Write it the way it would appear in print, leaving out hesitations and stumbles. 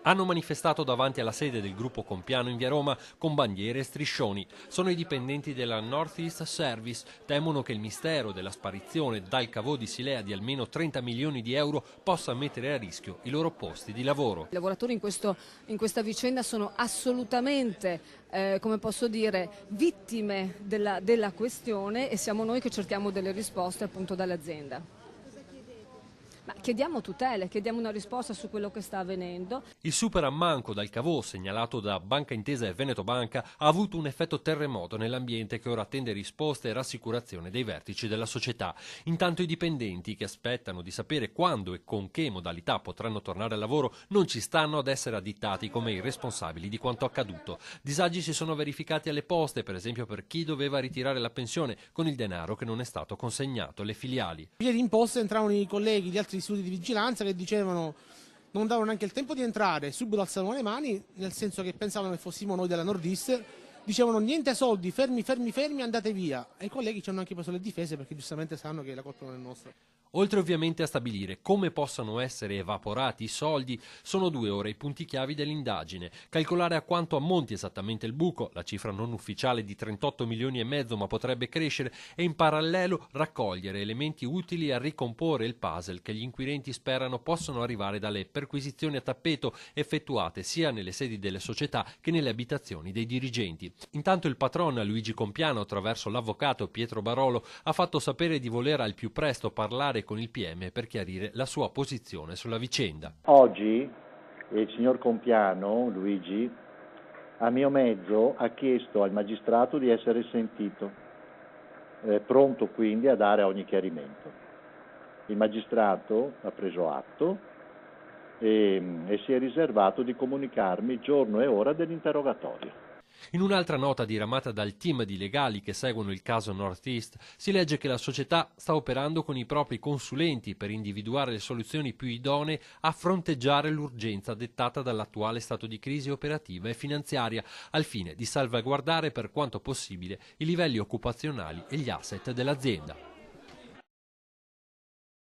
Hanno manifestato davanti alla sede del gruppo Compiano in via Roma con bandiere e striscioni. Sono i dipendenti della North East Service. Temono che il mistero della sparizione dal cavò di Silea di almeno 30 milioni di euro possa mettere a rischio i loro posti di lavoro. I lavoratori in questa vicenda sono assolutamente, come posso dire, vittime della questione e siamo noi che cerchiamo delle risposte appunto dall'azienda. Ma chiediamo tutele, chiediamo una risposta su quello che sta avvenendo. Il super ammanco dal cavò segnalato da Banca Intesa e Veneto Banca ha avuto un effetto terremoto nell'ambiente che ora attende risposte e rassicurazione dei vertici della società. Intanto i dipendenti che aspettano di sapere quando e con che modalità potranno tornare al lavoro non ci stanno ad essere additati come i responsabili di quanto accaduto. Disagi si sono verificati alle poste, per esempio per chi doveva ritirare la pensione con il denaro che non è stato consegnato alle filiali. Ieri in posta entravano i colleghi di altri istituti di vigilanza che dicevano non davano neanche il tempo di entrare, subito alzavano le mani, nel senso che pensavano che fossimo noi della Nordist, dicevano niente soldi, fermi, andate via. E i colleghi ci hanno anche preso le difese perché giustamente sanno che la colpa non è nostra. Oltre ovviamente a stabilire come possano essere evaporati i soldi, sono 2 ora i punti chiavi dell'indagine. Calcolare a quanto ammonti esattamente il buco, la cifra non ufficiale di 38 milioni e mezzo ma potrebbe crescere, e in parallelo raccogliere elementi utili a ricomporre il puzzle che gli inquirenti sperano possano arrivare dalle perquisizioni a tappeto effettuate sia nelle sedi delle società che nelle abitazioni dei dirigenti. Intanto il patron Luigi Compiano, attraverso l'avvocato Pietro Barolo, ha fatto sapere di voler al più presto parlare con il PM per chiarire la sua posizione sulla vicenda. Oggi il signor Compiano, Luigi, a mio mezzo ha chiesto al magistrato di essere sentito, pronto quindi a dare ogni chiarimento. Il magistrato ha preso atto e si è riservato di comunicarmi giorno e ora dell'interrogatorio. In un'altra nota diramata dal team di legali che seguono il caso Northeast si legge che la società sta operando con i propri consulenti per individuare le soluzioni più idonee a fronteggiare l'urgenza dettata dall'attuale stato di crisi operativa e finanziaria, al fine di salvaguardare per quanto possibile i livelli occupazionali e gli asset dell'azienda.